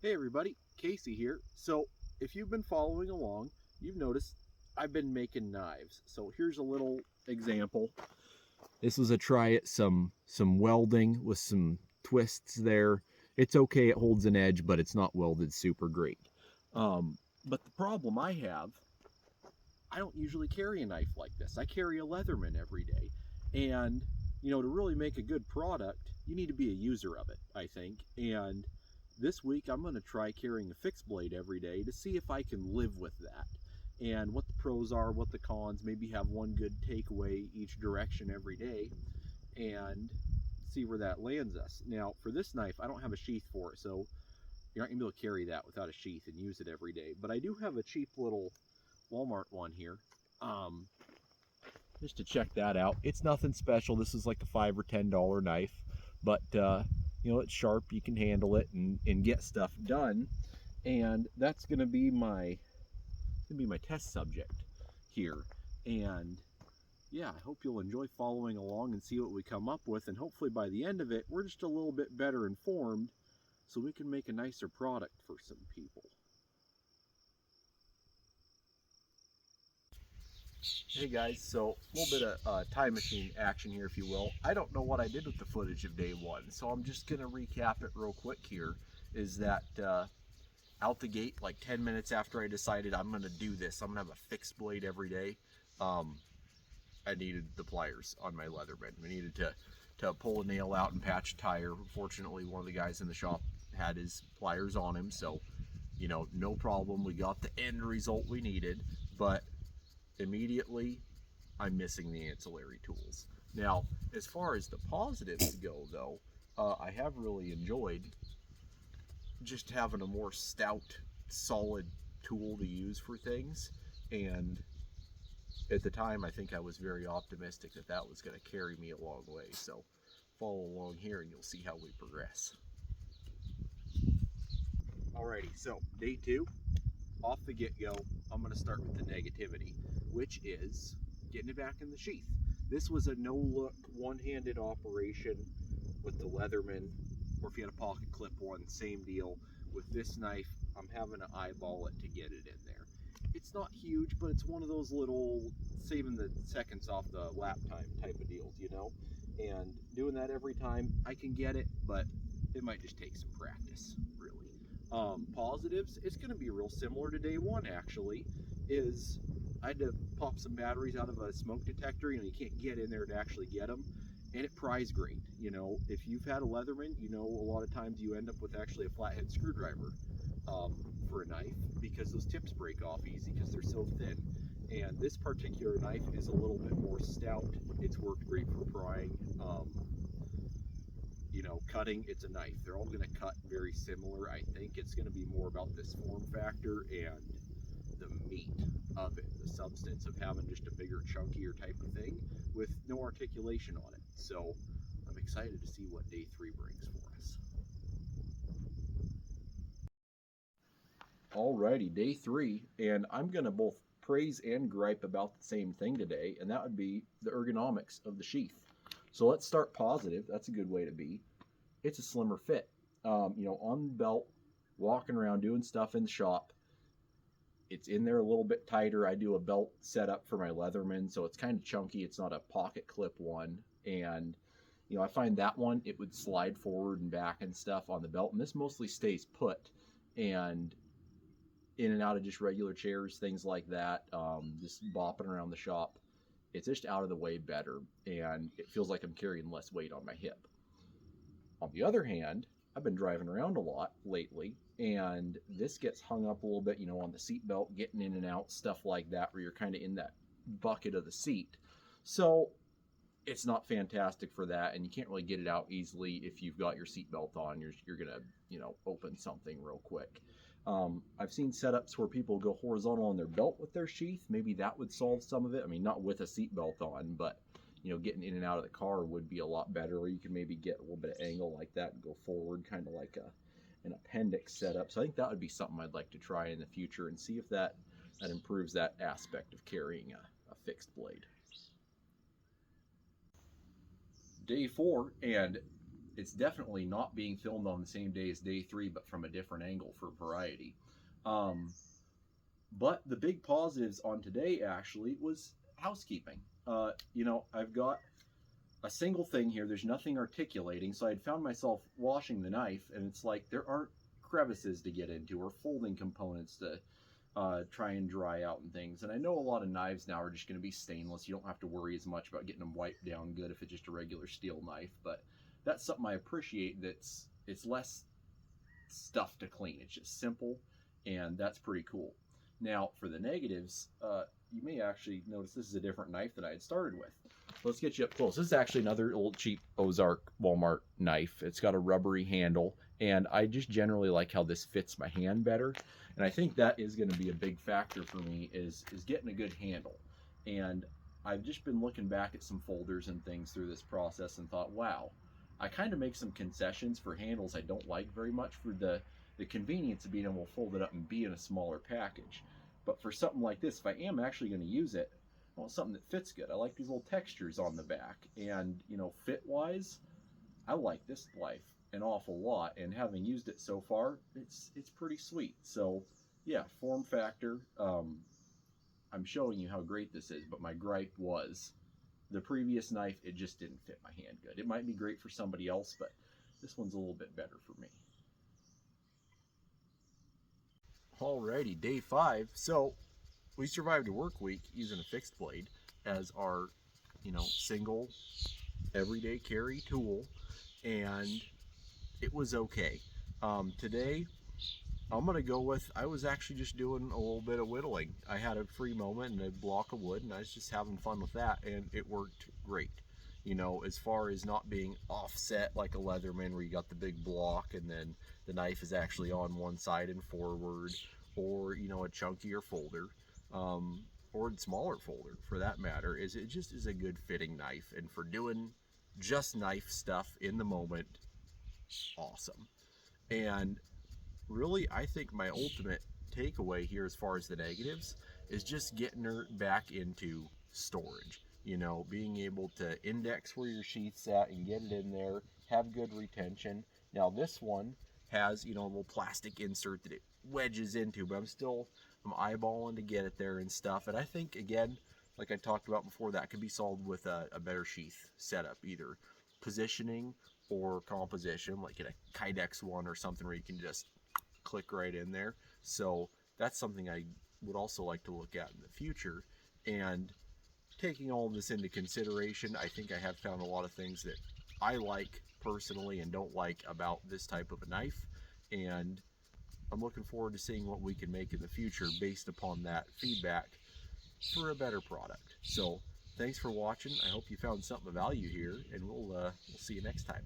Hey everybody, Casey here. So, if you've been following along, you've noticed I've been making knives. So, here's a little example. This was a try at some welding with some twists there. It's okay, it holds an edge, but it's not welded super great. But the problem I have, I don't usually carry a knife like this. I carry a Leatherman every day. And, to really make a good product, you need to be a user of it, I think. And this week, I'm going to try carrying a fixed blade every day to see if I can live with that. And what the pros are, what the cons, maybe have one good takeaway each direction every day, and see where that lands us. Now, for this knife, I don't have a sheath for it, so you're not going to be able to carry that without a sheath and use it every day. But I do have a cheap little Walmart one here. Um, just to check that out. It's nothing special. This is like a $5 or $10 knife, but it's sharp. You can handle it and get stuff done. And that's gonna be my test subject here. And yeah, I hope you'll enjoy following along and see what we come up with. And hopefully by the end of it, we're just a little bit better informed, so we can make a nicer product for some people. Hey guys, so a little bit of time machine action here, if you will. I don't know what I did with the footage of day one, so I'm just gonna recap it real quick here. Is that out the gate, like 10 minutes after I decided I'm gonna do this, I'm gonna have a fixed blade every day. Um, I needed the pliers on my Leatherman. I needed to pull a nail out and patch a tire. Fortunately, one of the guys in the shop had his pliers on him, so no problem. We got the end result we needed, but immediately I'm missing the ancillary tools. Now, as far as the positives go, though, I have really enjoyed just having a more stout, solid tool to use for things. And at the time, I think I was very optimistic that that was going to carry me a long way. So follow along here and you'll see how we progress. Alrighty, so day two, off the get-go, I'm going to start with the negativity, which is getting it back in the sheath. This was a no-look, one-handed operation with the Leatherman, or if you had a pocket clip one, same deal. With this knife, I'm having to eyeball it to get it in there. It's not huge, but it's one of those little saving the seconds off the lap time type of deals, And doing that every time, I can get it, but it might just take some practice, really. Positives, it's going to be real similar to day one, actually, is I had to pop some batteries out of a smoke detector. You can't get in there to actually get them. And it pries great. If you've had a Leatherman, a lot of times you end up with actually a flathead screwdriver for a knife, because those tips break off easy because they're so thin. And this particular knife is a little bit more stout. It's worked great for prying. Cutting, it's a knife. They're all going to cut very similar. I think it's going to be more about this form factor and the meat of it, the substance of having just a bigger, chunkier type of thing with no articulation on it. So I'm excited to see what day three brings for us. Alrighty, day three, and I'm going to both praise and gripe about the same thing today, and that would be the ergonomics of the sheath. So let's start positive. That's a good way to be. It's a slimmer fit. On the belt, walking around doing stuff in the shop, it's in there a little bit tighter. I do a belt setup for my Leatherman, so it's kind of chunky. It's not a pocket clip one. And, I find that one, it would slide forward and back and stuff on the belt. And this mostly stays put and in and out of just regular chairs, things like that, just bopping around the shop. It's just out of the way better, and it feels like I'm carrying less weight on my hip. On the other hand, I've been driving around a lot lately, and this gets hung up a little bit, on the seat belt, getting in and out, stuff like that, where you're kind of in that bucket of the seat. So it's not fantastic for that, and you can't really get it out easily if you've got your seatbelt on. You're gonna open something real quick. I've seen setups where people go horizontal on their belt with their sheath. Maybe that would solve some of it. I mean, not with a seatbelt on, but getting in and out of the car would be a lot better. Or you can maybe get a little bit of angle like that and go forward, kind of like an appendix setup. So I think that would be something I'd like to try in the future and see if that improves that aspect of carrying a fixed blade. Day four, and it's definitely not being filmed on the same day as day 3, but from a different angle for variety. Um, but the big positives on today actually was housekeeping. I've got a single thing here. There's nothing articulating, so I'd found myself washing the knife, and it's like there aren't crevices to get into or folding components to try and dry out and things. And I know a lot of knives now are just going to be stainless. You don't have to worry as much about getting them wiped down good if it's just a regular steel knife. But that's something I appreciate. It's less stuff to clean. It's just simple, and that's pretty cool. Now, for the negatives, you may actually notice this is a different knife than I had started with. Let's get you up close. This is actually another old cheap Ozark Walmart knife. It's got a rubbery handle, and I just generally like how this fits my hand better. And I think that is going to be a big factor for me is getting a good handle. And I've just been looking back at some folders and things through this process and thought, wow, I kind of make some concessions for handles I don't like very much for the convenience of being able to fold it up and be in a smaller package. But for something like this, if I am actually going to use it, I want something that fits good. I like these little textures on the back, and fit wise, I like this knife an awful lot. And having used it so far, it's pretty sweet. So yeah, form factor. I'm showing you how great this is, but my gripe was the previous knife. It just didn't fit my hand good. It might be great for somebody else, but this one's a little bit better for me. Alrighty, day 5. So we survived a work week using a fixed blade as our, single everyday carry tool, and it was okay. Today, I'm gonna go with, I was actually just doing a little bit of whittling. I had a free moment and a block of wood, and I was just having fun with that, and it worked great. As far as not being offset like a Leatherman where you got the big block and then the knife is actually on one side and forward, or a chunkier folder, or a smaller folder for that matter, is it just is a good fitting knife, and for doing just knife stuff in the moment, awesome. And really, I think my ultimate takeaway here as far as the negatives is just getting her back into storage. Being able to index where your sheath's at and get it in there, have good retention. Now this one has, a little plastic insert that it wedges into, but I'm eyeballing to get it there and stuff. And I think, again, like I talked about before, that could be solved with a better sheath setup, either positioning or composition, like in a Kydex one or something where you can just click right in there. So that's something I would also like to look at in the future. And taking all of this into consideration, I think I have found a lot of things that I like personally and don't like about this type of a knife. And I'm looking forward to seeing what we can make in the future based upon that feedback for a better product. So thanks for watching. I hope you found something of value here, and we'll see you next time.